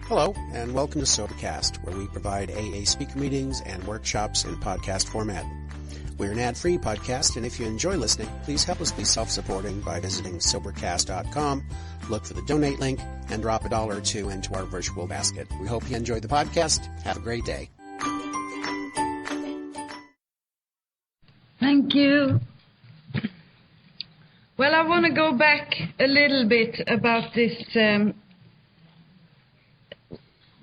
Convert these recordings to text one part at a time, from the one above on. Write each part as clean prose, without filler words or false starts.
Hello, and welcome to Sobercast, where we provide AA speaker meetings and workshops in podcast format. We're an ad-free podcast, and if you enjoy listening, please help us be self-supporting by visiting Sobercast.com, look for the donate link, and drop $1 or $2 into our virtual basket. We hope you enjoyed the podcast. Have a great day. Thank you. Well, I want to go back a little bit about this,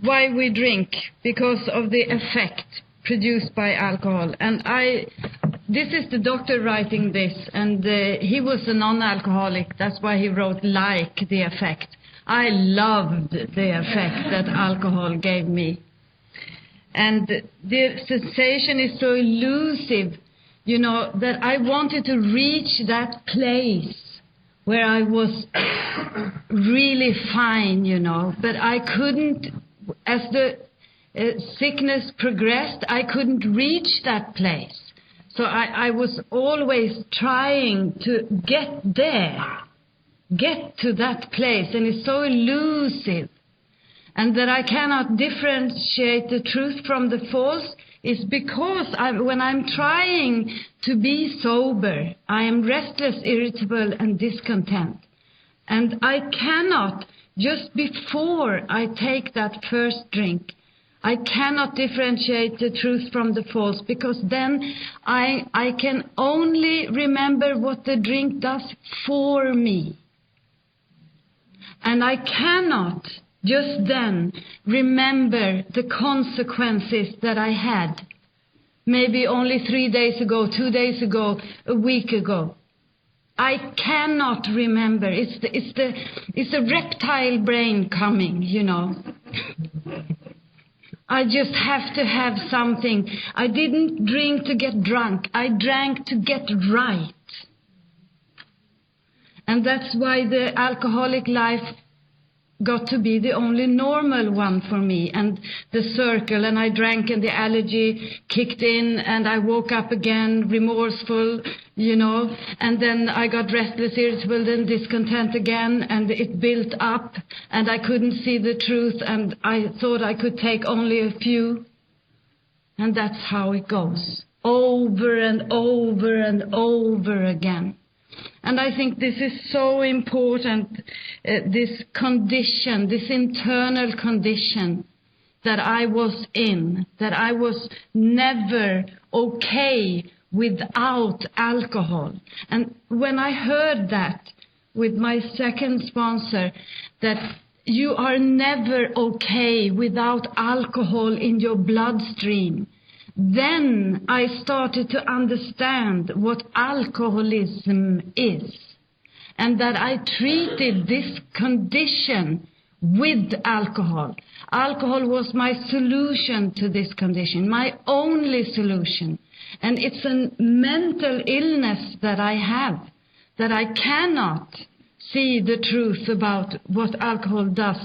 why we drink, because of the effect produced by alcohol. And this is the doctor writing this, and he was a non-alcoholic. That's why he wrote "like the effect." I loved the effect that alcohol gave me. And the sensation is so elusive, you know, that I wanted to reach that place where I was really fine, you know, but I couldn't. As the sickness progressed, I couldn't reach that place. So I was always trying to get there, get to that place, and it's so elusive. And that I cannot differentiate the truth from the false is because when I'm trying to be sober, I am restless, irritable, and discontent. And I cannot, just before I take that first drink, I cannot differentiate the truth from the false, because then I can only remember what the drink does for me. And I cannot just then remember the consequences that I had, maybe only 3 days ago, 2 days ago, a week ago. I cannot remember. It's the reptile brain coming, you know. I just have to have something. I didn't drink to get drunk. I drank to get right. And that's why the alcoholic life got to be the only normal one for me, and the circle, and I drank and the allergy kicked in, and I woke up again remorseful, you know, and then I got restless, irritable, then discontent again, and it built up, and I couldn't see the truth, and I thought I could take only a few, and that's how it goes, over and over and over again. And I think this is so important, this condition, this internal condition that I was in, that I was never okay without alcohol. And when I heard that with my second sponsor, that you are never okay without alcohol in your bloodstream, then I started to understand what alcoholism is, and that I treated this condition with alcohol. Alcohol was my solution to this condition, my only solution. And it's a mental illness that I have, that I cannot see the truth about what alcohol does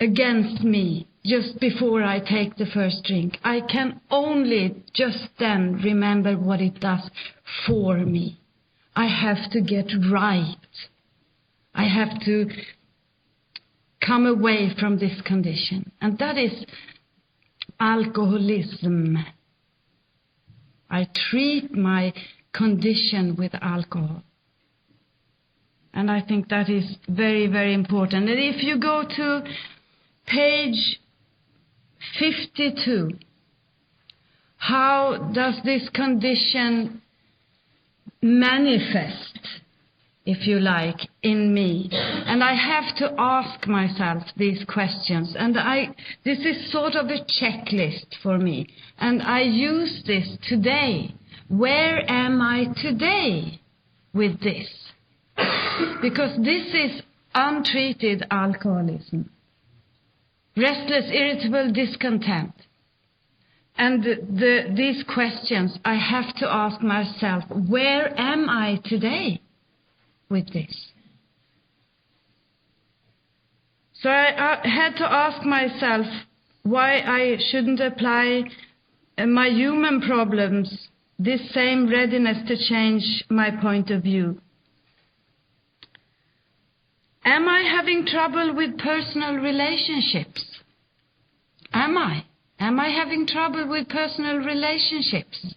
against me just before I take the first drink. I can only just then remember what it does for me. I have to get right. I have to come away from this condition. And that is alcoholism. I treat my condition with alcohol. And I think that is very, very important. And if you go to page 52, how does this condition manifest, if you like, in me? And I have to ask myself these questions. And this is sort of a checklist for me. And I use this today. Where am I today with this? Because this is untreated alcoholism. Restless, irritable, discontent. And these questions I have to ask myself, where am I today with this? So I had to ask myself why I shouldn't apply my human problems this same readiness to change my point of view. Am I having trouble with personal relationships? Am I? Am I having trouble with personal relationships?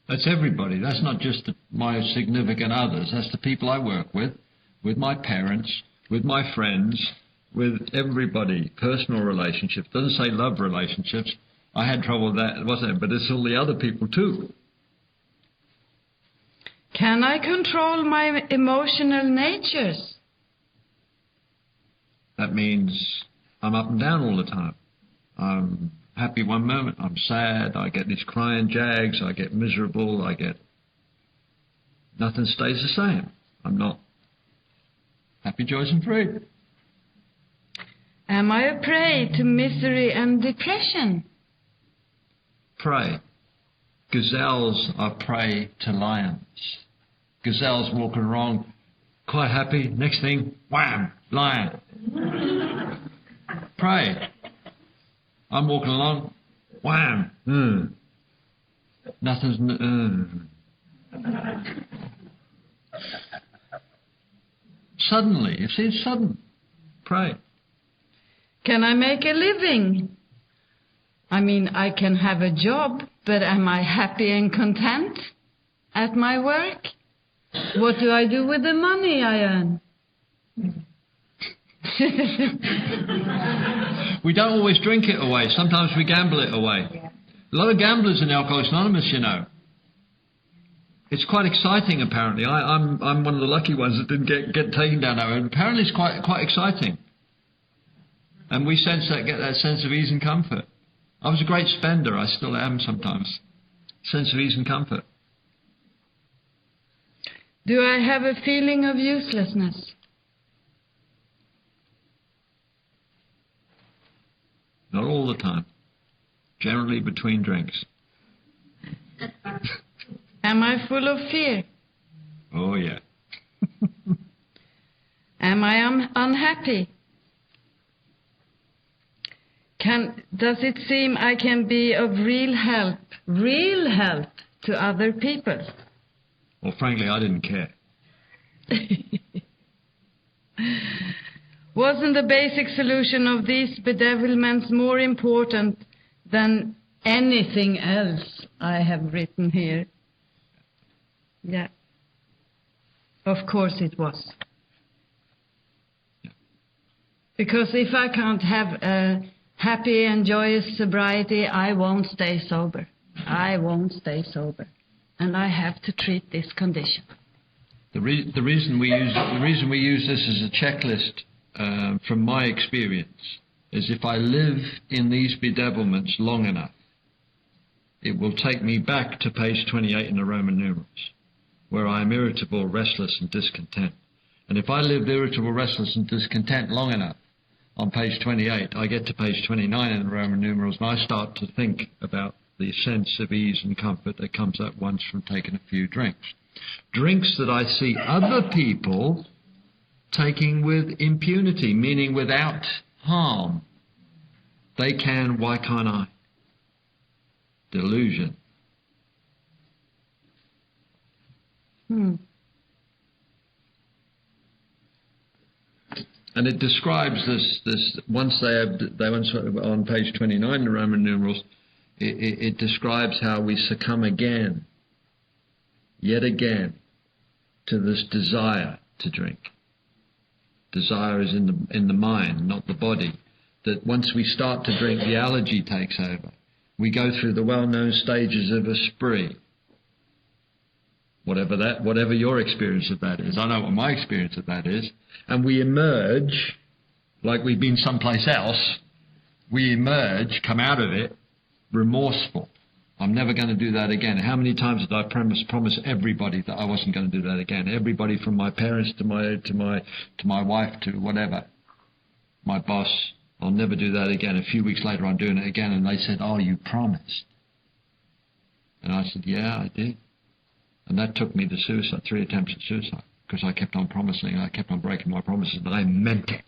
That's everybody. That's not just my significant others. That's the people I work with my parents, with my friends, with everybody. Personal relationships. Doesn't say love relationships. I had trouble with that, wasn't it? But it's all the other people too. Can I control my emotional natures? That means I'm up and down all the time. I'm happy one moment, I'm sad, I get these crying jags, I get miserable, nothing stays the same. I'm not happy, joyous and free. Am I a prey to misery and depression? Prey. Gazelles are prey to lions. Gazelles walking along, quite happy, next thing, wham, lion. Prey. I'm walking along, wham, nothing's, Suddenly, you see, it's sudden. Prey. Can I make a living? I mean, I can have a job, but am I happy and content at my work? What do I do with the money I earn? We don't always drink it away. Sometimes we gamble it away. A lot of gamblers in Alcoholics Anonymous, you know. It's quite exciting, apparently. I'm one of the lucky ones that didn't get taken down that road. Apparently it's quite exciting. And we get that sense of ease and comfort. I was a great spender. I still am sometimes. Sense of ease and comfort. Do I have a feeling of uselessness? Not all the time. Generally between drinks. Am I full of fear? Oh, yeah. Am I unhappy? Does it seem I can be of real help to other people? Well, frankly, I didn't care. Wasn't the basic solution of these bedevilments more important than anything else I have written here? Yeah. Of course it was. Yeah. Because if I can't have a happy and joyous sobriety, I won't stay sober. I won't stay sober. And I have to treat this condition. The reason we use this as a checklist, from my experience, is if I live in these bedevilments long enough, it will take me back to page 28 in the Roman numerals, where I am irritable, restless, and discontent. And if I live irritable, restless, and discontent long enough, on page 28, I get to page 29 in the Roman numerals, and I start to think about the sense of ease and comfort that comes at once from taking a few drinks. Drinks that I see other people taking with impunity, meaning without harm. They can, why can't I? Delusion. And it describes this once on page 29, the Roman numerals, it describes how we succumb again, yet again, to this desire to drink. Desire is in the mind, not the body. That once we start to drink, the allergy takes over. We go through the well-known stages of a spree. Whatever your experience of that is. I know what my experience of that is. And we emerge, like we've been someplace else, come out of it, remorseful. I'm never going to do that again. How many times did I promise everybody that I wasn't going to do that again? Everybody from my parents to my wife to whatever. My boss, I'll never do that again. A few weeks later I'm doing it again, and they said, "Oh, you promised." And I said, "Yeah, I did." And that took me to suicide, 3 attempts at suicide, because I kept on promising and I kept on breaking my promises, but I meant it.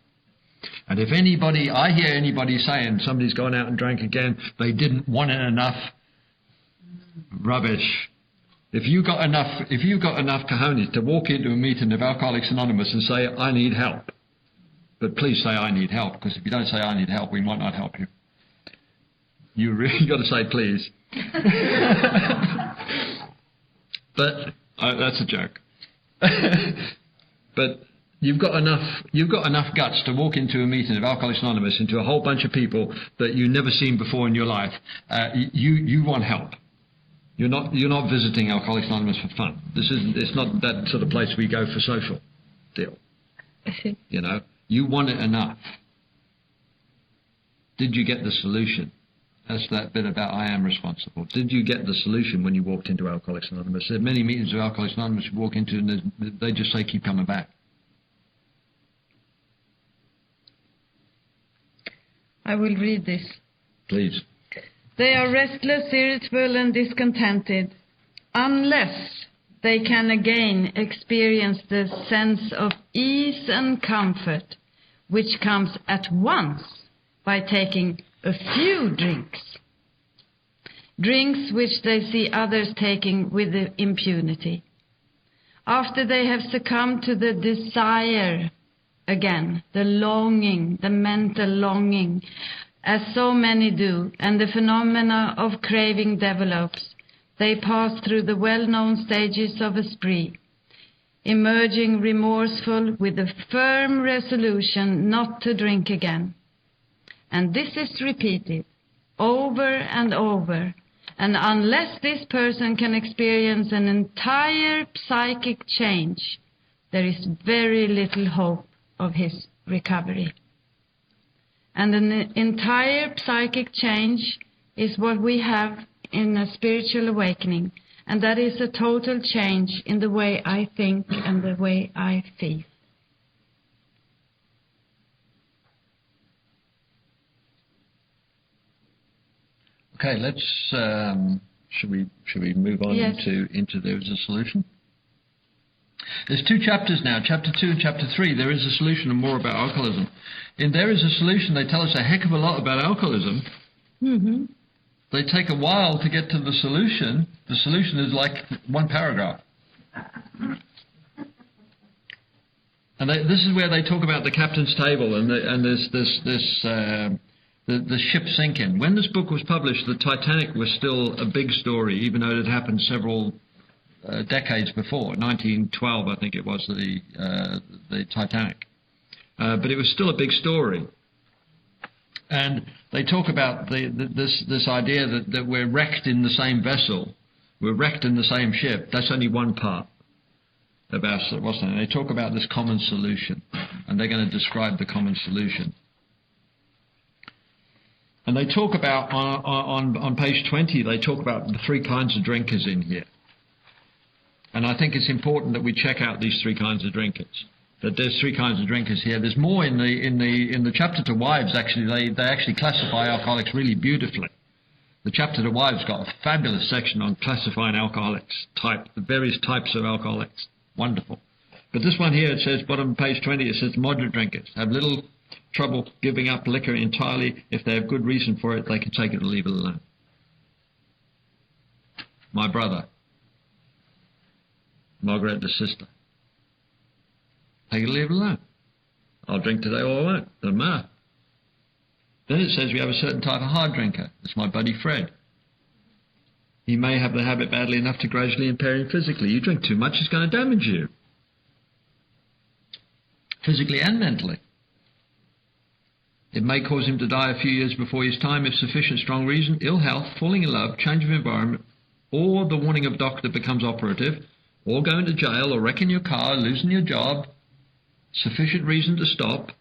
And if I hear anybody saying somebody's gone out and drank again, they didn't want it enough, rubbish. If you got enough cojones to walk into a meeting of Alcoholics Anonymous and say, I need help, but please say I need help, because if you don't say I need help, we might not help you. You really got to say please. But that's a joke. But you've got enough guts to walk into a meeting of Alcoholics Anonymous, into a whole bunch of people that you've never seen before in your life. You want help. You're not visiting Alcoholics Anonymous for fun. It's not that sort of place we go for social deal. You know, you want it enough. Did you get the solution? That's that bit about I am responsible. Did you get the solution when you walked into Alcoholics Anonymous? There are many meetings of Alcoholics Anonymous you walk into and they just say keep coming back. I will read this. Please. They are restless, irritable, and discontented, unless they can again experience the sense of ease and comfort, which comes at once by taking a few drinks. Drinks which they see others taking with impunity. After they have succumbed to the desire again, the longing, the mental longing, as so many do, and the phenomena of craving develops, they pass through the well-known stages of a spree, emerging remorseful with a firm resolution not to drink again. And this is repeated over and over, and unless this person can experience an entire psychic change, there is very little hope of his recovery. And an entire psychic change is what we have in a spiritual awakening, and that is a total change in the way I think and the way I feel. Okay, let's should we move on? Yes. into there is a solution? There's 2 chapters now, chapter 2 and chapter 3. There is a solution and more about alcoholism. In There is a Solution, they tell us a heck of a lot about alcoholism. Mm-hmm. They take a while to get to the solution. The solution is like one paragraph. And this is where they talk about the captain's table and the ship sinking. When this book was published, the Titanic was still a big story, even though it had happened several decades before. 1912, I think it was, the Titanic. But it was still a big story. And they talk about this idea that we're wrecked in the same vessel, we're wrecked in the same ship. That's only one part about what's that. They talk about this common solution, and they're going to describe the common solution. And they talk about, on page 20, they talk about the 3 kinds of drinkers in here. And I think it's important that we check out these 3 kinds of drinkers. That there's 3 kinds of drinkers here. There's more in the chapter to wives. Actually, they actually classify alcoholics really beautifully. The chapter to wives got a fabulous section on classifying alcoholics, the various types of alcoholics. Wonderful. But this one here, it says, bottom page 20, it says moderate drinkers have little trouble giving up liquor entirely. If they have good reason for it, they can take it or leave it alone. My brother, Margareta's sister. Take it or leave it alone. I'll drink today or I won't. Doesn't matter. Then it says we have a certain type of hard drinker. It's my buddy Fred. He may have the habit badly enough to gradually impair him physically. You drink too much, it's going to damage you. Physically and mentally. It may cause him to die a few years before his time if sufficient strong reason, ill health, falling in love, change of environment, or the warning of doctor becomes operative, or going to jail, or wrecking your car, losing your job, sufficient reason to stop.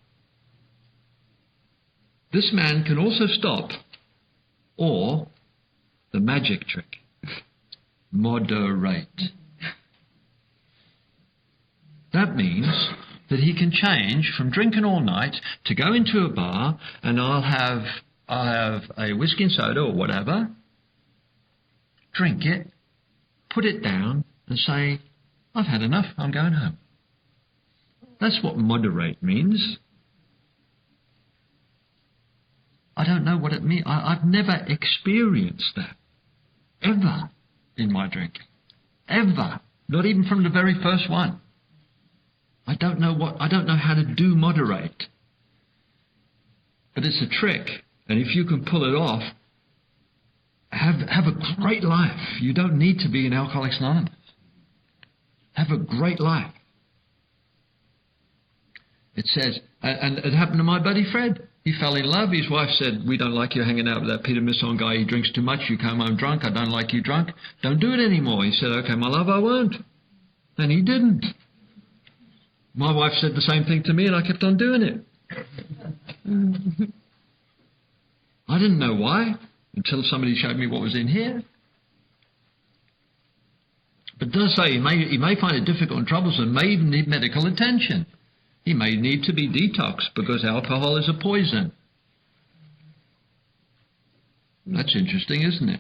This man can also stop, or the magic trick, moderate. That means that he can change from drinking all night to go into a bar and I'll have a whiskey and soda or whatever, drink it, put it down and say, I've had enough, I'm going home. That's what moderate means. I don't know what it means. I've never experienced that, ever, in my drinking. ever. Not even from the very first one. I don't know how to do moderate. But it's a trick. And if you can pull it off, have a great life. You don't need to be in Alcoholics Anonymous. Have a great life. It says, and it happened to my buddy Fred. He fell in love. His wife said, "We don't like you hanging out with that Peter Misson guy. He drinks too much. You come home drunk. I don't like you drunk. Don't do it anymore." He said, "Okay, my love, I won't." And he didn't. My wife said the same thing to me, and I kept on doing it. I didn't know why until somebody showed me what was in here. But it does say he may find it difficult and troublesome, may even need medical attention. He may need to be detoxed because alcohol is a poison. That's interesting, isn't it?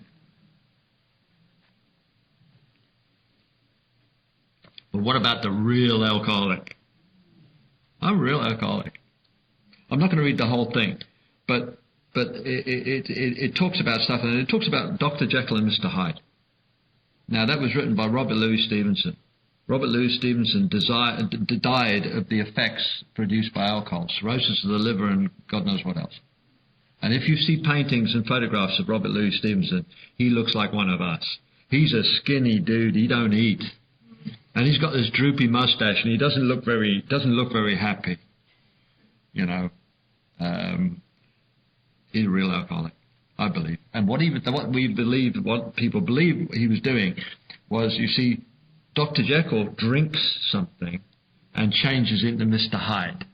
But what about the real alcoholic? I'm a real alcoholic. I'm not going to read the whole thing, but it talks about stuff, and it talks about Dr. Jekyll and Mr. Hyde. Now, that was written by Robert Louis Stevenson. Robert Louis Stevenson died of the effects produced by alcohol, cirrhosis of the liver and God knows what else. And if you see paintings and photographs of Robert Louis Stevenson, he looks like one of us. He's a skinny dude. He don't eat. And he's got this droopy mustache, and he doesn't look very happy. You know, he's a real alcoholic, I believe. And what people believe he was doing was, you see, Dr. Jekyll drinks something and changes into Mr. Hyde.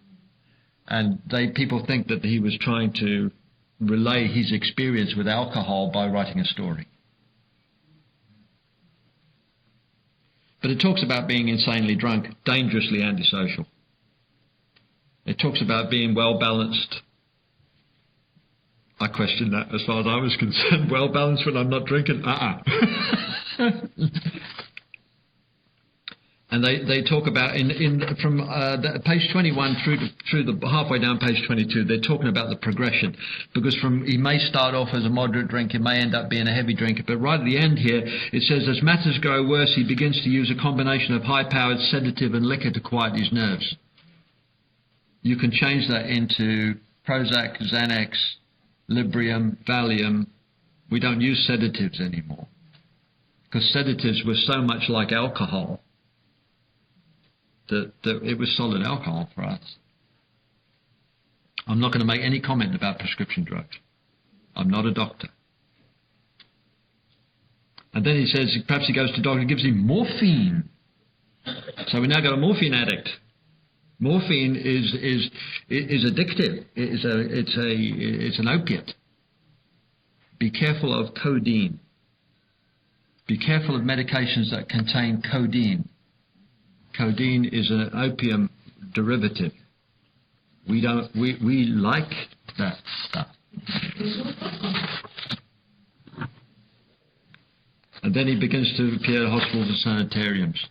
And people think that he was trying to relay his experience with alcohol by writing a story. But it talks about being insanely drunk, dangerously antisocial. It talks about being well-balanced. I question that as far as I was concerned. Well-balanced when I'm not drinking? And they talk about from page 21 through the halfway down page 22, they're talking about the progression, because he may start off as a moderate drinker, may end up being a heavy drinker, but right at the end here it says, as matters grow worse, he begins to use a combination of high-powered sedative and liquor to quiet his nerves. You can change that into Prozac, Xanax, Librium, Valium. We don't use sedatives anymore, because sedatives were so much like alcohol that it was solid alcohol for us. I'm not going to make any comment about prescription drugs. I'm not a doctor. And then he says, perhaps he goes to the doctor and gives him morphine. So we now got a morphine addict. Morphine is addictive. It's an opiate. Be careful of codeine. Be careful of medications that contain codeine. Codeine is an opium derivative. We like that stuff. And then he begins to appear at hospitals and sanitariums.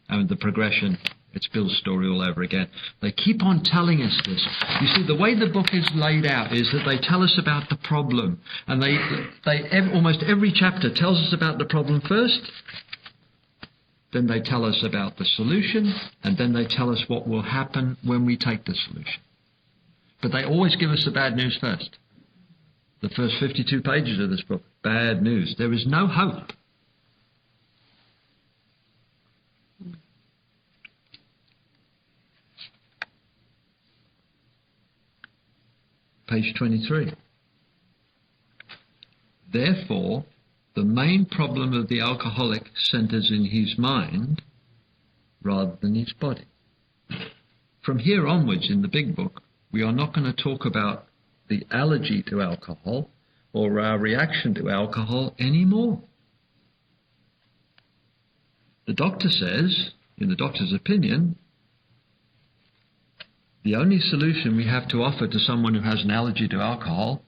And the progression, it's Bill's story all over again. They keep on telling us this. You see, the way the book is laid out is that they tell us about the problem. And almost every chapter tells us about the problem first. Then they tell us about the solution, and then they tell us what will happen when we take the solution. But they always give us the bad news first. The first 52 pages of this book, bad news. There is no hope. Page 23. Therefore, the main problem of the alcoholic centers in his mind rather than his body. From here onwards in the big book, we are not going to talk about the allergy to alcohol or our reaction to alcohol anymore. The doctor says, in the doctor's opinion, the only solution we have to offer to someone who has an allergy to alcohol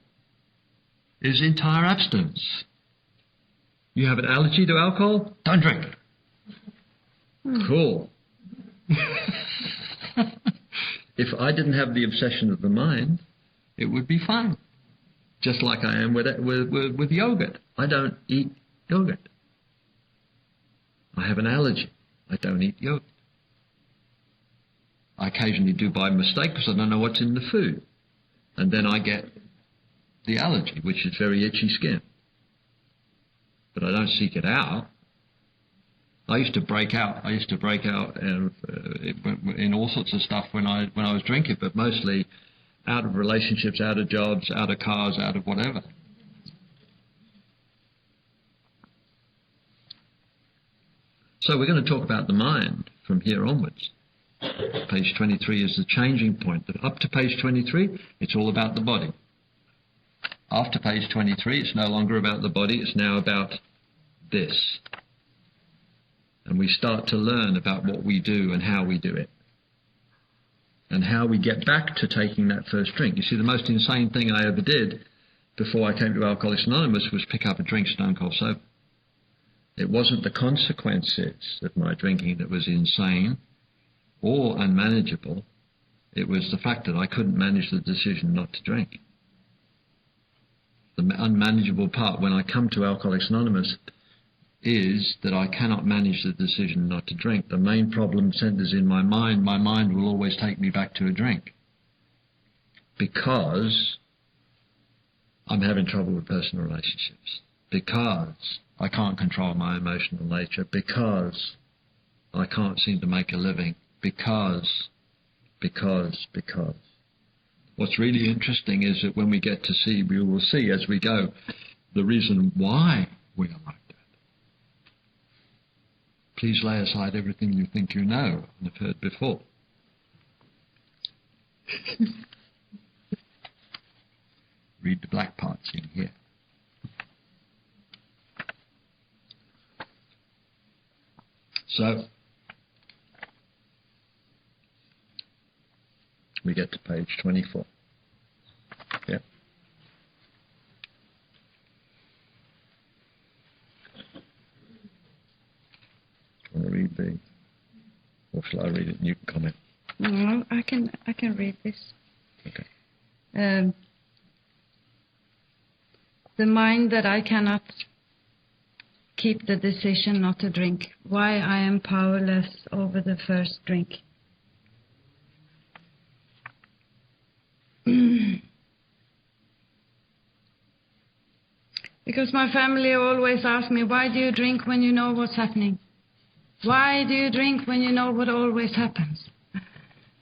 is entire abstinence. You have an allergy to alcohol? Don't drink. Cool. If I didn't have the obsession of the mind, it would be fine. Just like I am with yogurt. I don't eat yogurt. have an allergy. I don't eat yogurt. I occasionally do by mistake because I don't know what's in the food. And then I get the allergy, which is very itchy skin. But I don't seek it out. I used to break out in all sorts of stuff when I was drinking, but mostly out of relationships, out of jobs, out of cars, out of whatever. So we're going to talk about the mind from here onwards. Page 23 is the changing point. Up to page 23, it's all about the body. After page 23, it's no longer about the body, it's now about this. And we start to learn about what we do and how we do it. And how we get back to taking that first drink. You see, the most insane thing I ever did before I came to Alcoholics Anonymous was pick up a drink stone cold sober. It wasn't the consequences of my drinking that was insane or unmanageable. It was the fact that I couldn't manage the decision not to drink. The unmanageable part when I come to Alcoholics Anonymous is that I cannot manage the decision not to drink. The main problem centers in my mind. My mind will always take me back to a drink because I'm having trouble with personal relationships, because I can't control my emotional nature, because I can't seem to make a living, because. What's really interesting is that when we get to see, we will see as we go the reason why we are like that. Please lay aside everything you think you know and have heard before. Read the black parts in here. So, we get to page 24. Yeah. Want to read the, or shall I read it and you can comment? No, I can read this. Okay. The mind that I cannot keep the decision not to drink. Why I am powerless over the first drink. Because my family always ask me, why do you drink when you know what's happening? Why do you drink when you know what always happens?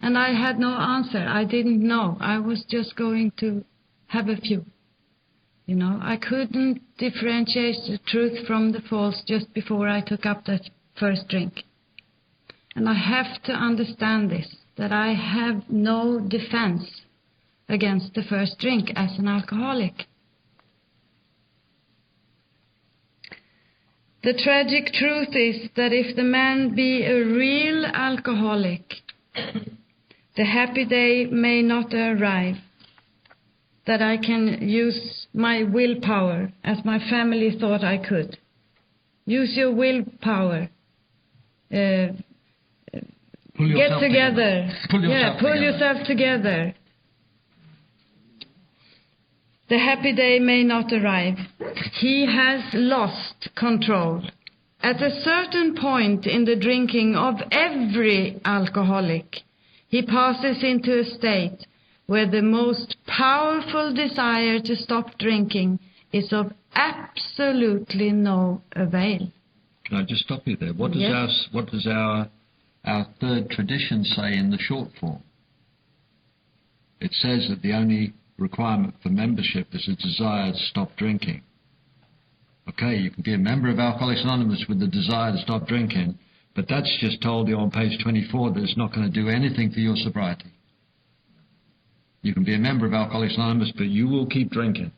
And I had no answer. I didn't know. I was just going to have a few. You know, I couldn't differentiate the truth from the false just before I took up that first drink. And I have to understand this, that I have no defense against the first drink as an alcoholic. The tragic truth is that if the man be a real alcoholic, the happy day may not arrive, that I can use my willpower as my family thought I could. Use your willpower. Get together. Pull yourself together. The happy day may not arrive. He has lost control. At a certain point in the drinking of every alcoholic, he passes into a state where the most powerful desire to stop drinking is of absolutely no avail. Can I just stop you there? What does our third tradition say in the short form? It says that the only requirement for membership is a desire to stop drinking. Okay, you can be a member of Alcoholics Anonymous with the desire to stop drinking, but that's just told you on page 24 that it's not going to do anything for your sobriety. You can be a member of Alcoholics Anonymous, but you will keep drinking.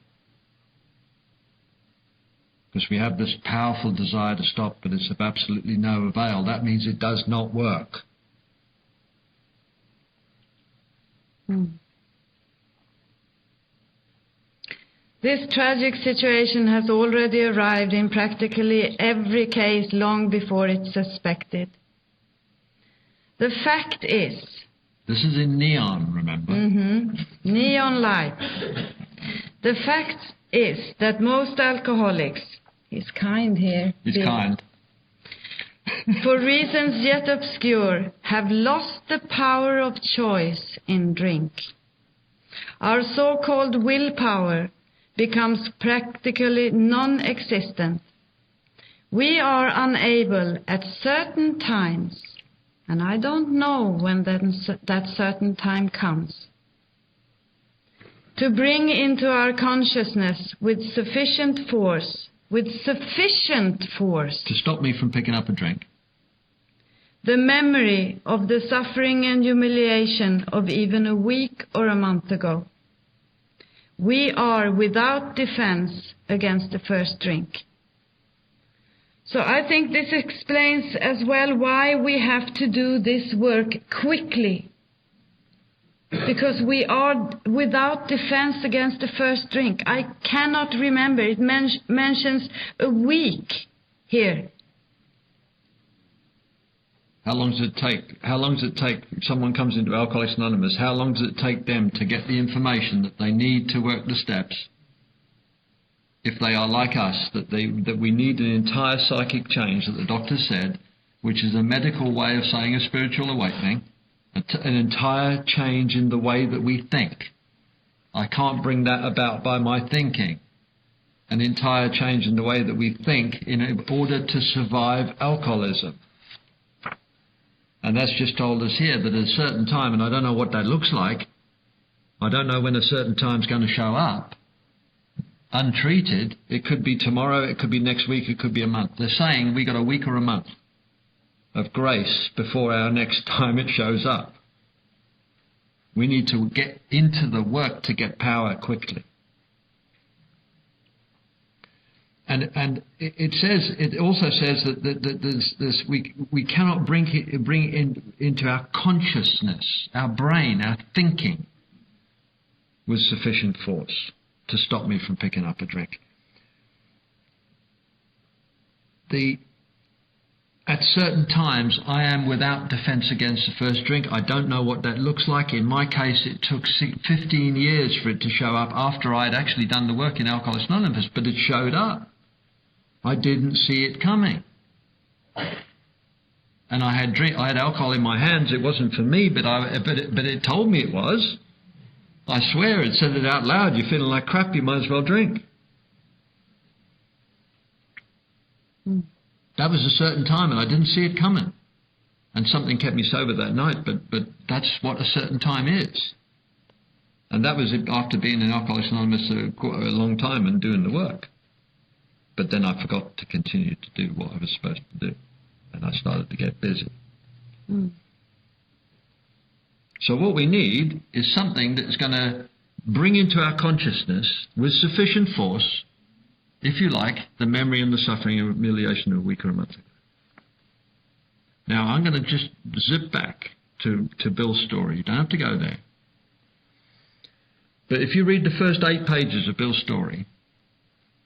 Because we have this powerful desire to stop, but it's of absolutely no avail. That means it does not work. This tragic situation has already arrived in practically every case long before it's suspected. The fact is... This is in neon, remember? Neon lights. The fact is that most alcoholics... He's kind here. He's kind. for reasons yet obscure, have lost the power of choice in drink. Our so-called willpower becomes practically non-existent. We are unable at certain times, and I don't know when that certain time comes, to bring into our consciousness with sufficient force, to stop me from picking up a drink, the memory of the suffering and humiliation of even a week or a month ago. We are without defense against the first drink. So I think this explains as well why we have to do this work quickly. Because we are without defense against the first drink. I cannot remember. It mentions a week here. How long does it take someone comes into Alcoholics Anonymous, how long does it take them to get the information that they need to work the steps? If they are like us, that we need an entire psychic change that the doctor said, which is a medical way of saying a spiritual awakening, an entire change in the way that we think. I can't bring that about by my thinking. An entire change in the way that we think in order to survive alcoholism. And that's just told us here that at a certain time, and I don't know what that looks like, I don't know when a certain time's going to show up, untreated, it could be tomorrow, it could be next week, it could be a month. They're saying we got a week or a month of grace before our next time it shows up. We need to get into the work to get power quickly. And it also says that we cannot bring into our consciousness, our brain, our thinking, with sufficient force to stop me from picking up a drink. At certain times, I am without defense against the first drink. I don't know what that looks like. In my case, it took 15 years for it to show up after I had actually done the work in Alcoholics Anonymous, but it showed up. I didn't see it coming. And I had alcohol in my hands. It wasn't for me, but it told me it was. I swear, it said it out loud. You're feeling like crap, you might as well drink. That was a certain time, and I didn't see it coming. And something kept me sober that night, but that's what a certain time is. And that was after being in Alcoholics Anonymous a long time and doing the work. But then I forgot to continue to do what I was supposed to do. And I started to get busy. So what we need is something that's going to bring into our consciousness with sufficient force, if you like, the memory and the suffering and humiliation of a week or a month ago. Now I'm going to just zip back to Bill's story. You don't have to go there. But if you read the first 8 pages of Bill's story,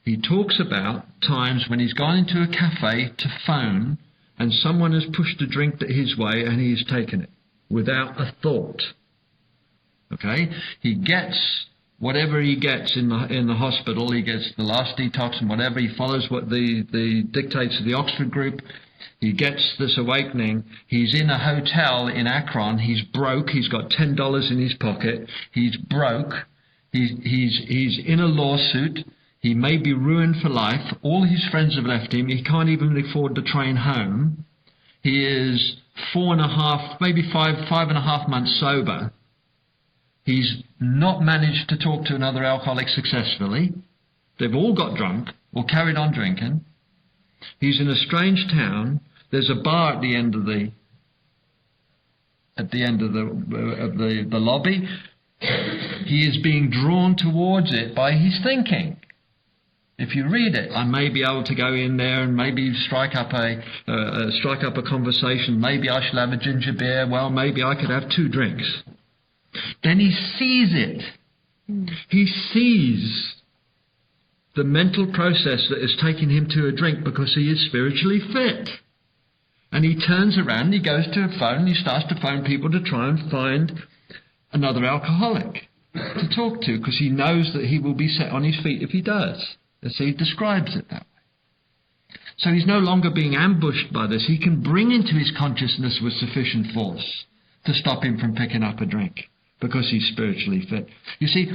he talks about times when he's gone into a cafe to phone and someone has pushed a drink his way and he's taken it without a thought. Okay? He gets whatever he gets in the hospital. He gets the last detox and whatever. He follows what the dictates of the Oxford group. He gets this awakening. He's in a hotel in Akron. He's broke. He's got $10 in his pocket. He's broke. He's in a lawsuit. He may be ruined for life. All his friends have left him. He can't even afford the train home. He is 4.5, maybe 5.5 months sober. He's not managed to talk to another alcoholic successfully. They've all got drunk or carried on drinking. He's in a strange town. There's a bar at the end of the lobby. He is being drawn towards it by his thinking. If you read it, I may be able to go in there and maybe strike up a conversation. Maybe I shall have a ginger beer. Well, maybe I could have 2 drinks. Then he sees it. He sees the mental process that is taking him to a drink because he is spiritually fit. And he turns around and he goes to a phone and he starts to phone people to try and find another alcoholic to talk to, because he knows that he will be set on his feet if he does. So he describes it that way. So he's no longer being ambushed by this. He can bring into his consciousness with sufficient force to stop him from picking up a drink because he's spiritually fit. You see,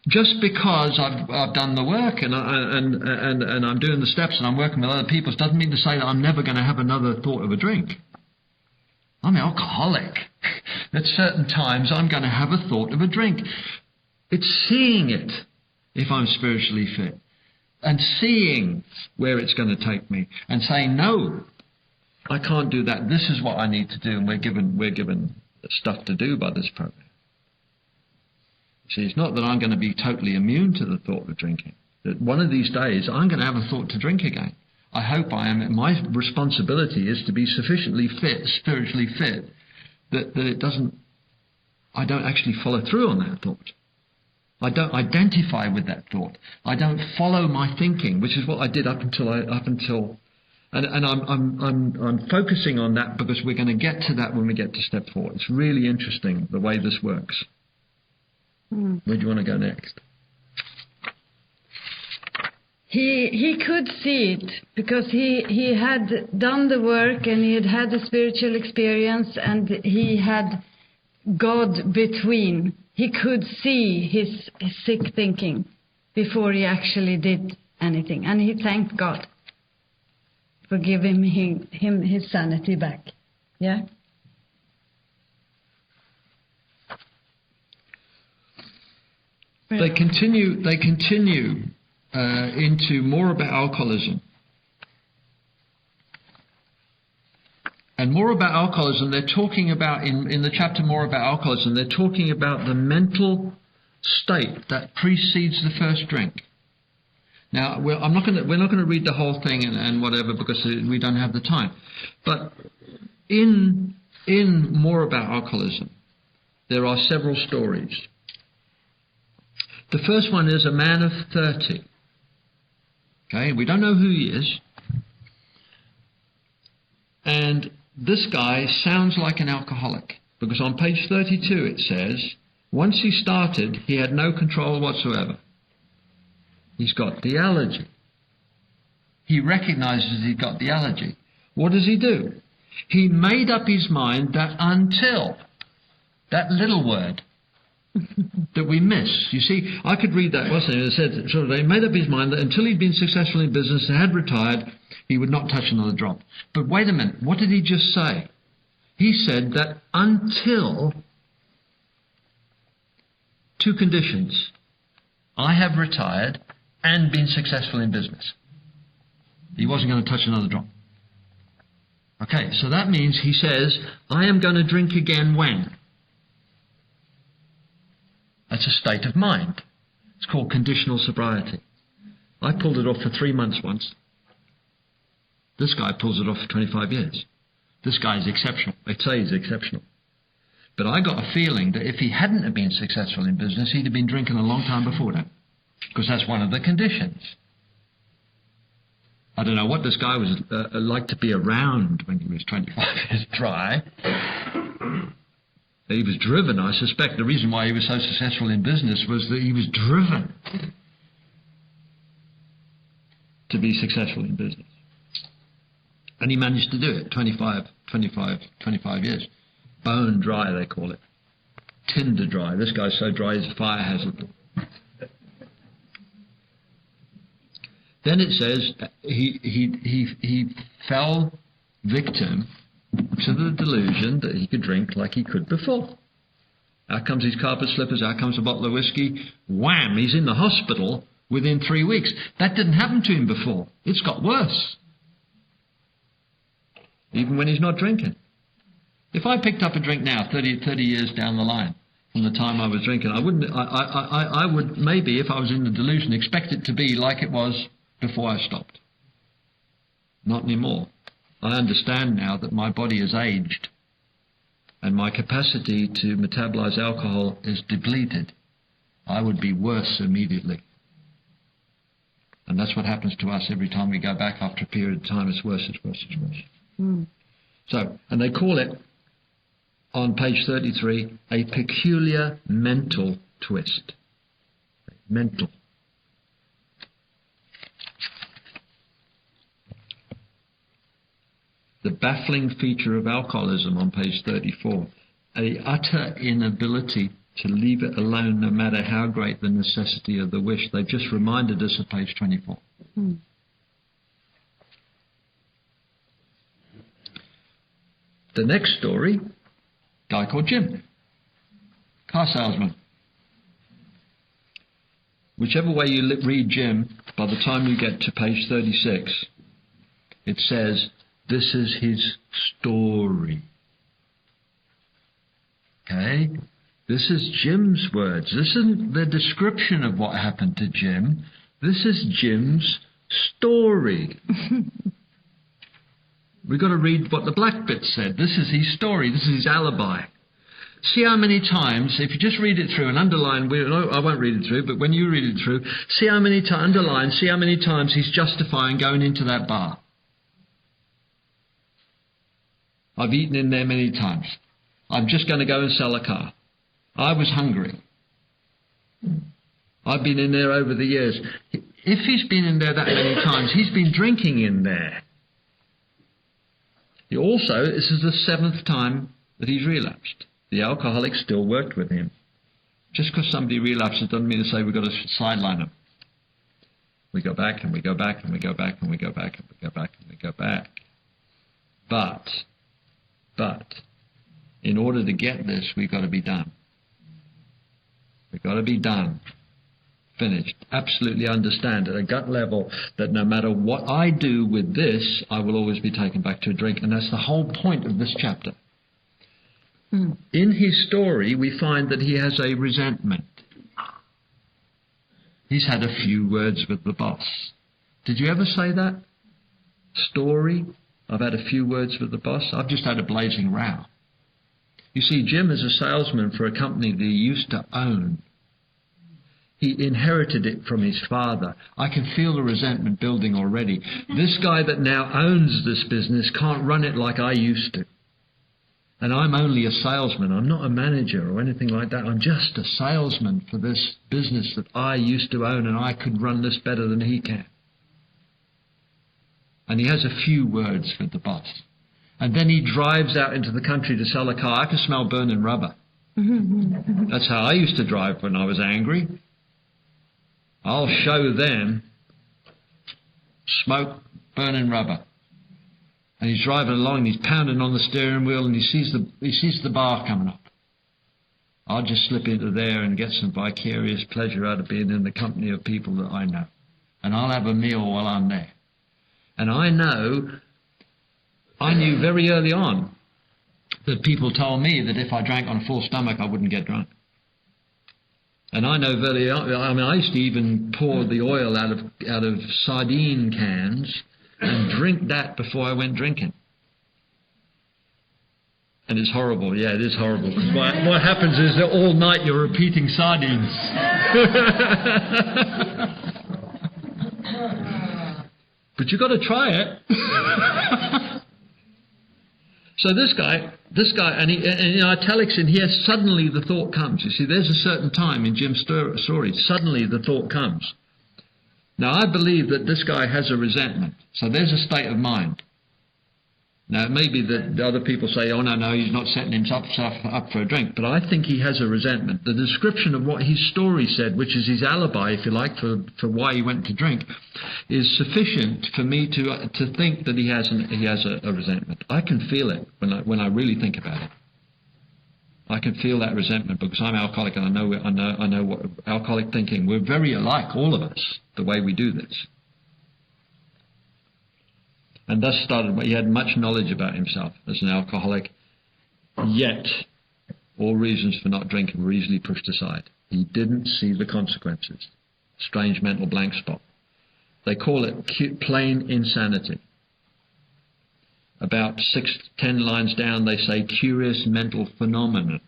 just because I've done the work and I'm doing the steps and I'm working with other people, doesn't mean to say that I'm never going to have another thought of a drink. I'm an alcoholic. At certain times I'm going to have a thought of a drink. It's seeing it if I'm spiritually fit and seeing where it's going to take me and saying, no, I can't do that. This is what I need to do, and we're given stuff to do by this program. See, it's not that I'm going to be totally immune to the thought of drinking. That one of these days I'm going to have a thought to drink again. I hope I am. My responsibility is to be sufficiently fit, spiritually fit, that I don't actually follow through on that thought. I don't identify with that thought. I don't follow my thinking, which is what I did up until. And I'm focusing on that because we're going to get to that when we get to step 4. It's really interesting the way this works. Where do you want to go next? He could see it because he had done the work and he had the spiritual experience and he had God between. He could see his sick thinking before he actually did anything. And he thanked God for giving him his sanity back. Yeah? They continue into more about alcoholism. And more about alcoholism, they're talking about, in the chapter more about alcoholism, they're talking about the mental state that precedes the first drink. Now, we're not going to read the whole thing and whatever because we don't have the time. But in more about alcoholism, there are several stories. The first one is a man of 30. Okay, we don't know who he is. And this guy sounds like an alcoholic because on page 32 it says, once he started, he had no control whatsoever. He's got the allergy. He recognizes he's got the allergy. What does he do? He made up his mind that until, that little word that we miss. You see, I could read that, wasn't it? It said, so they made up his mind that until he'd been successful in business and had retired, he would not touch another drop. But wait a minute, what did he just say? He said that until 2 conditions, I have retired and been successful in business. He wasn't going to touch another drop. Okay, so that means he says, I am going to drink again when? That's a state of mind. It's called conditional sobriety. I pulled it off for 3 months once. This guy pulls it off for 25 years. This guy is exceptional. They say he's exceptional. But I got a feeling that if he hadn't have been successful in business, he'd have been drinking a long time before that. Because that's one of the conditions. I don't know what this guy was like to be around when he was 25 years dry. He was driven, I suspect. The reason why he was so successful in business was that he was driven to be successful in business. And he managed to do it, 25 years. Bone dry, they call it. Tinder dry. This guy's so dry he's a fire hazard. Then it says he fell victim to the delusion that he could drink like he could before. Out comes his carpet slippers, out comes a bottle of whiskey. Wham! He's in the hospital within 3 weeks. That didn't happen to him before. It's got worse. Even when he's not drinking. If I picked up a drink now, 30 years down the line, from the time I was drinking, I would maybe, if I was in the delusion, expect it to be like it was before I stopped. Not anymore. I understand now that my body is aged and my capacity to metabolize alcohol is depleted. I would be worse immediately. And that's what happens to us every time we go back after a period of time. It's worse, it's worse, it's worse. Mm. So, and they call it, on page 33, a peculiar mental twist. Mental. The baffling feature of alcoholism on page 34, the utter inability to leave it alone no matter how great the necessity of the wish. They've just reminded us of page 24. The next story, guy called Jim, car salesman. Whichever way you read Jim, by the time you get to page 36, it says, this is his story. Okay? This is Jim's words. This isn't the description of what happened to Jim. This is Jim's story. We've got to read what the black bit said. This is his story. This is his alibi. See how many times, if you just read it through and underline, I won't read it through, but when you read it through, see how many times he's justifying going into that bar. I've eaten in there many times. I'm just going to go and sell a car. I was hungry. I've been in there over the years. If he's been in there that many times, he's been drinking in there. Also, this is the 7th time that he's relapsed. The alcoholic still worked with him. Just because somebody relapses doesn't mean to say we've got to sideline them. We go back and we go back and we go back and we go back and we go back and we go back. But, in order to get this, we've got to be done. We've got to be done. Finished. Absolutely understand at a gut level that no matter what I do with this, I will always be taken back to a drink. And that's the whole point of this chapter. In his story, we find that he has a resentment. He's had a few words with the boss. Did you ever say that? Story? I've had a few words with the boss. I've just had a blazing row. You see, Jim is a salesman for a company that he used to own. He inherited it from his father. I can feel the resentment building already. This guy that now owns this business can't run it like I used to. And I'm only a salesman. I'm not a manager or anything like that. I'm just a salesman for this business that I used to own, and I could run this better than he can. And he has a few words with the boss. And then he drives out into the country to sell a car. I can smell burning rubber. That's how I used to drive when I was angry. I'll show them smoke, burning rubber. And he's driving along and he's pounding on the steering wheel and he sees the bar coming up. I'll just slip into there and get some vicarious pleasure out of being in the company of people that I know. And I'll have a meal while I'm there. And I knew very early on that people told me that if I drank on a full stomach, I wouldn't get drunk. And I know I used to even pour the oil out of sardine cans and drink that before I went drinking. And it's horrible. Yeah, it is horrible. Because what happens is that all night you're repeating sardines. But you've got to try it. So this guy, and in italics in here, suddenly the thought comes. You see, there's a certain time in Jim's story, suddenly the thought comes. Now, I believe that this guy has a resentment. So there's a state of mind. Now, it may be that other people say, oh, no, he's not setting himself up for a drink. But I think he has a resentment. The description of what his story said, which is his alibi, if you like, for why he went to drink, is sufficient for me to think that he has a resentment. I can feel it when I really think about it. I can feel that resentment because I'm alcoholic and I know what alcoholic thinking. We're very alike, all of us, the way we do this. And thus started, he had much knowledge about himself as an alcoholic, yet all reasons for not drinking were easily pushed aside. He didn't see the consequences. Strange mental blank spot. They call it plain insanity. About 10 lines down, they say curious mental phenomenon.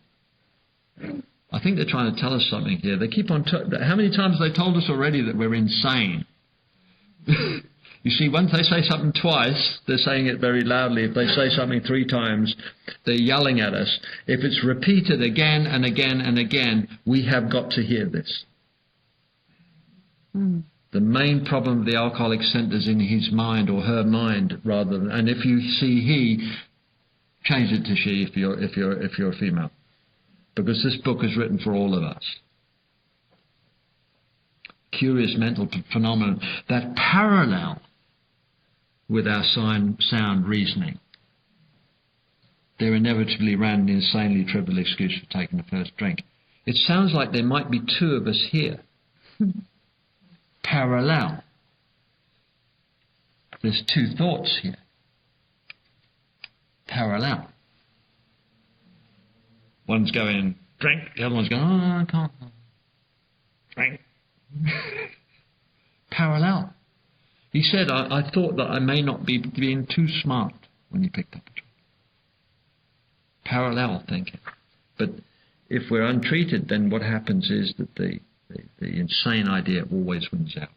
I think they're trying to tell us something here. They keep on. How many times have they told us already that we're insane? You see, once they say something twice, they're saying it very loudly. If they say something 3 times, they're yelling at us. If it's repeated again and again and again, we have got to hear this. The main problem of the alcoholic centers in his mind or her mind, rather than, and if you see he, change it to she if you're a female, because this book is written for all of us. Curious mental phenomenon that parallel with our sound reasoning. There inevitably ran an insanely trivial excuse for taking the first drink. It sounds like there might be two of us here. Parallel. There's two thoughts here. Parallel. One's going, drink. The other one's going, oh, I can't. Drink. Parallel. He said, I thought that I may not be being too smart when he picked up a drink. Parallel thinking. But if we're untreated, then what happens is that the insane idea always wins out.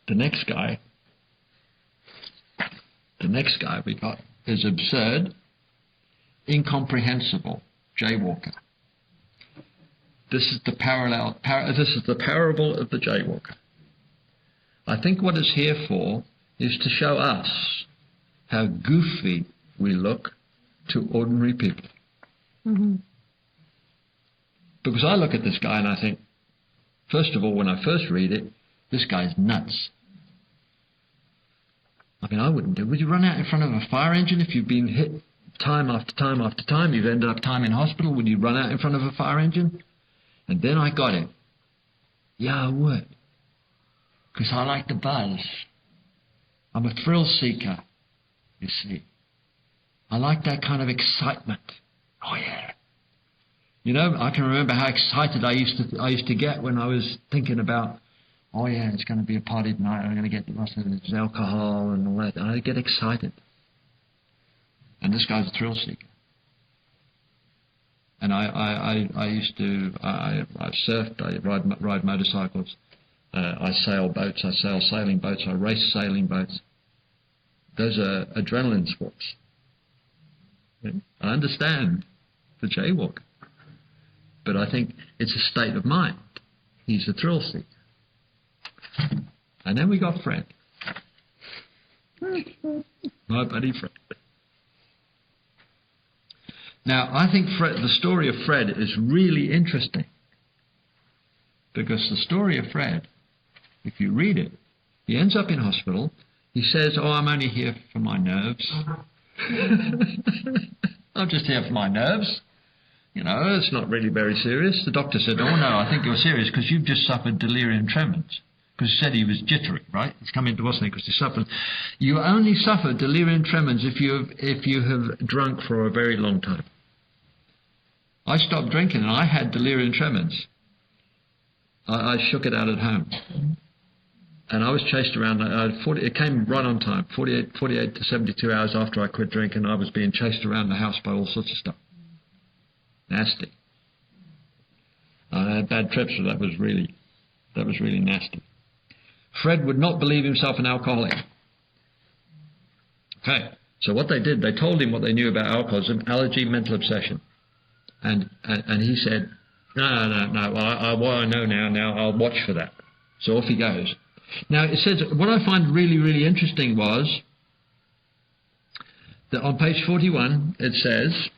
The next guy we got is absurd, incomprehensible, jaywalker. This is the parable of the jaywalker. I think what it's here for is to show us how goofy we look to ordinary people. Mm-hmm. Because I look at this guy and I think, first of all, when I first read it, this guy's nuts. I mean, I wouldn't do. Would you run out in front of a fire engine if you've been hit time after time after time? You've ended up time in hospital. Would you run out in front of a fire engine? And then I got it. Yeah, I would. Because I like the buzz. I'm a thrill seeker, you see. I like that kind of excitement. Oh, yeah. You know, I can remember how excited I used to get when I was thinking about, oh, yeah, it's going to be a party tonight. I'm going to get lots of alcohol and all that. And I get excited. And this guy's a thrill seeker. And I surfed, I ride motorcycles, I sail boats, I sail sailing boats, I race sailing boats. Those are adrenaline sports. I understand the jaywalker, but I think it's a state of mind. He's a thrill seeker. And then we got Fred. My buddy Fred. Now, I think the story of Fred is really interesting, because the story of Fred, if you read it, he ends up in hospital. He says, oh, I'm only here for my nerves. I'm just here for my nerves. You know, it's not really very serious. The doctor said, oh, no, I think you're serious because you've just suffered delirium tremens. Because he said he was jittery, right? He's come into Boston because he suffered. You only suffer delirium tremens if you have drunk for a very long time. I stopped drinking and I had delirium tremens. I shook it out at home. And I was chased around. It came right on time. 48 to 72 hours after I quit drinking, I was being chased around the house by all sorts of stuff. Nasty. I had bad trips, so that was really nasty. Fred would not believe himself an alcoholic. Okay, so what they did, they told him what they knew about alcoholism, allergy, mental obsession. And he said, no, what I know now I'll watch for that. So off he goes. Now, it says, what I find really, really interesting was that on page 41, it says,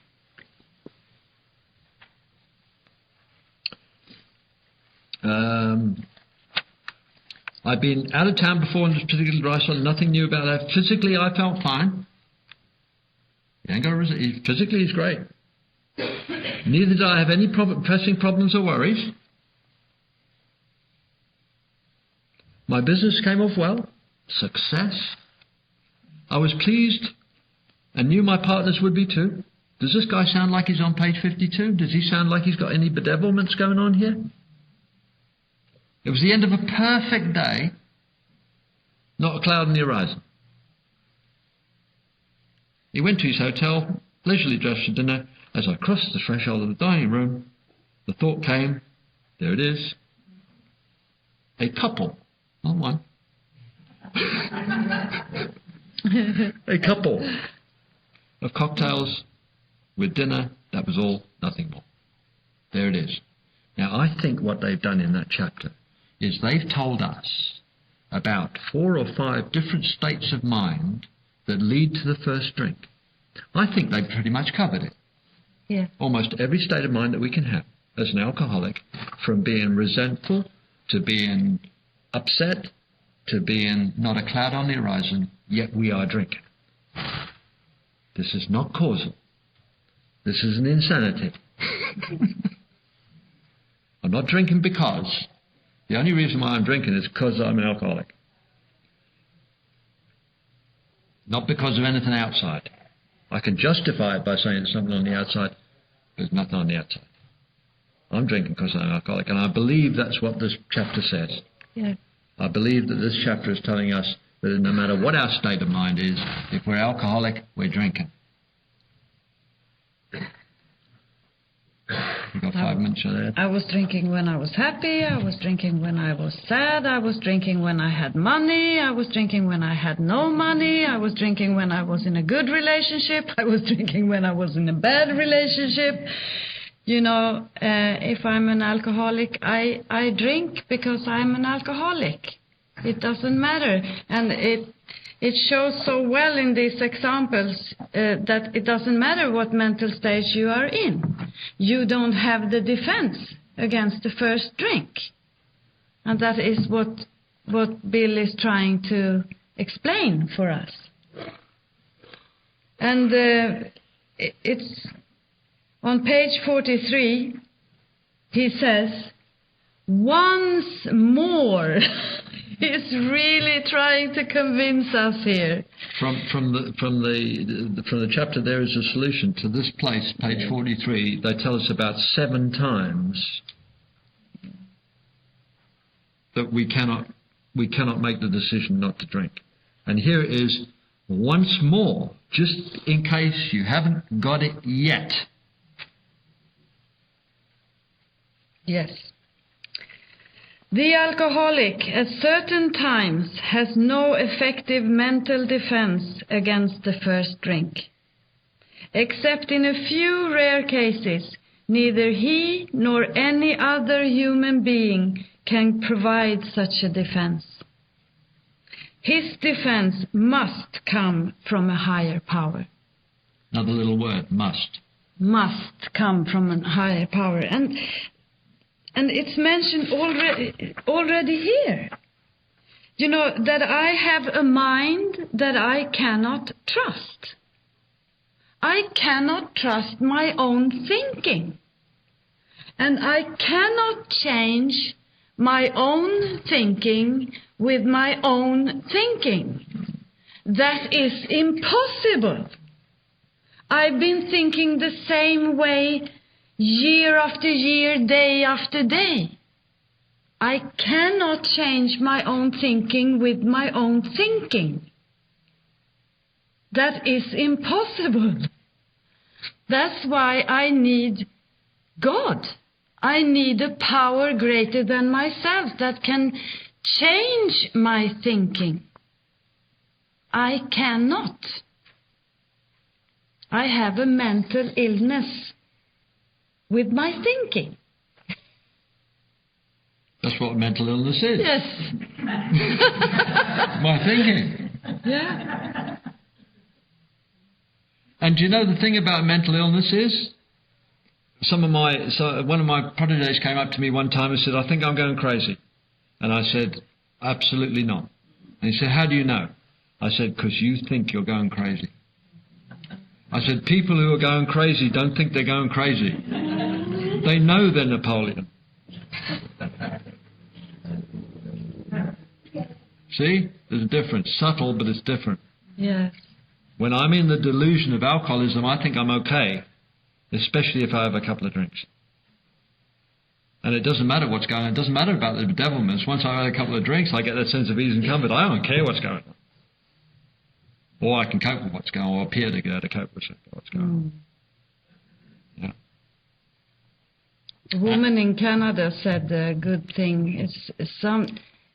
I've been out of town before on this particular dry spell, nothing new about that. Physically, I felt fine. Physically, he's great. Neither did I have any pressing problems or worries. My business came off well. Success. I was pleased and knew my partners would be too. Does this guy sound like he's on page 52? Does he sound like he's got any bedevilments going on here? It was the end of a perfect day, not a cloud in the horizon. He went to his hotel, leisurely dressed for dinner. As I crossed the threshold of the dining room, the thought came, there it is, a couple, not one, a couple of cocktails with dinner, that was all, nothing more. There it is. Now, I think what they've done in that chapter is they've told us about 4 or 5 different states of mind that lead to the first drink. I think they've pretty much covered it. Yeah. Almost every state of mind that we can have as an alcoholic, from being resentful to being upset to being not a cloud on the horizon, yet we are drinking. This is not causal. This is an insanity. I'm not drinking because. The only reason why I'm drinking is because I'm an alcoholic. Not because of anything outside. I can justify it by saying there's something on the outside, but there's nothing on the outside. I'm drinking because I'm an alcoholic, and I believe that's what this chapter says. Yeah. I believe that this chapter is telling us that no matter what our state of mind is, if we're alcoholic, we're drinking. You've got 5 minutes on that. I was drinking when I was happy. I was drinking when I was sad. I was drinking when I had money. I was drinking when I had no money. I was drinking when I was in a good relationship. I was drinking when I was in a bad relationship. You know, if I'm an alcoholic, I drink because I'm an alcoholic. It doesn't matter. And it shows so well in these examples that it doesn't matter what mental stage you are in. You don't have the defense against the first drink. And that is what Bill is trying to explain for us. And it's on page 43, he says, once more. He's really trying to convince us here. From the chapter, there is a solution to this place, page 43. They tell us about 7 times that we cannot make the decision not to drink. And here it is once more, just in case you haven't got it yet. Yes. The alcoholic at certain times has no effective mental defense against the first drink. Except in a few rare cases, neither he nor any other human being can provide such a defense. His defense must come from a higher power. Another little word, must. Must come from a higher power. And it's mentioned already here. You know, that I have a mind that I cannot trust. I cannot trust my own thinking. And I cannot change my own thinking with my own thinking. That is impossible. I've been thinking the same way year after year, day after day. I cannot change my own thinking with my own thinking. That is impossible. That's why I need God. I need a power greater than myself that can change my thinking. I cannot. I have a mental illness with my thinking. That's what mental illness is. Yes. My thinking. Yeah. And do you know the thing about mental illness is? One of my proteges came up to me one time and said, I think I'm going crazy. And I said, absolutely not. And he said, how do you know? I said, because you think you're going crazy. I said, people who are going crazy don't think they're going crazy. They know they're Napoleon. See? There's a difference. Subtle, but it's different. Yes. When I'm in the delusion of alcoholism, I think I'm okay, especially if I have a couple of drinks. And it doesn't matter what's going on. It doesn't matter about the bedevilments. Once I've had a couple of drinks, I get that sense of ease and comfort. I don't care what's going on. Or I can cope with what's going on, or appear to be able to cope with what's going on. Yeah. A woman in Canada said a good thing.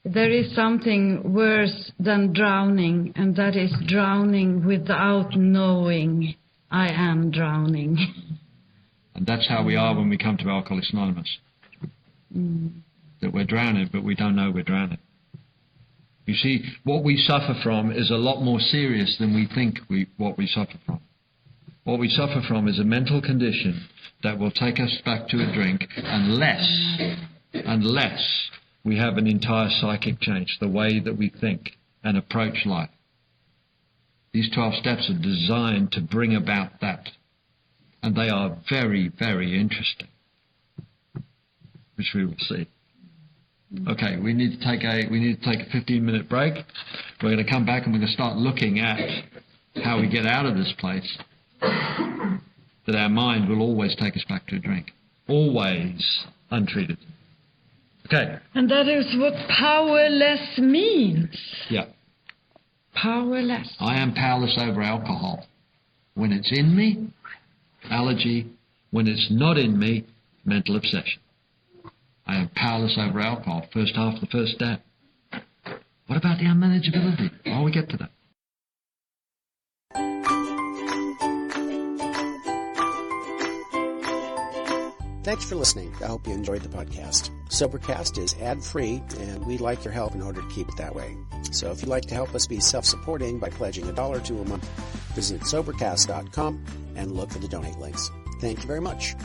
There is something worse than drowning, and that is drowning without knowing I am drowning. And that's how we are when we come to Alcoholics Anonymous. That we're drowning, but we don't know we're drowning. You see, what we suffer from is a lot more serious than we think what we suffer from. What we suffer from is a mental condition that will take us back to a drink unless we have an entire psychic change, the way that we think and approach life. These 12 steps are designed to bring about that. And they are very, very interesting, which we will see. Okay, we need to take a 15-minute break. We're going to come back and we're going to start looking at how we get out of this place. That our mind will always take us back to a drink, always untreated. Okay. And that is what powerless means. Yeah. Powerless. I am powerless over alcohol. When it's in me, allergy. When it's not in me, mental obsession. I am powerless over alcohol. First half, the first step. What about the unmanageability? Oh, we get to that. Thanks for listening. I hope you enjoyed the podcast. Sobercast is ad-free, and we'd like your help in order to keep it that way. So if you'd like to help us be self-supporting by pledging $1 or $2 a month, visit Sobercast.com and look for the donate links. Thank you very much.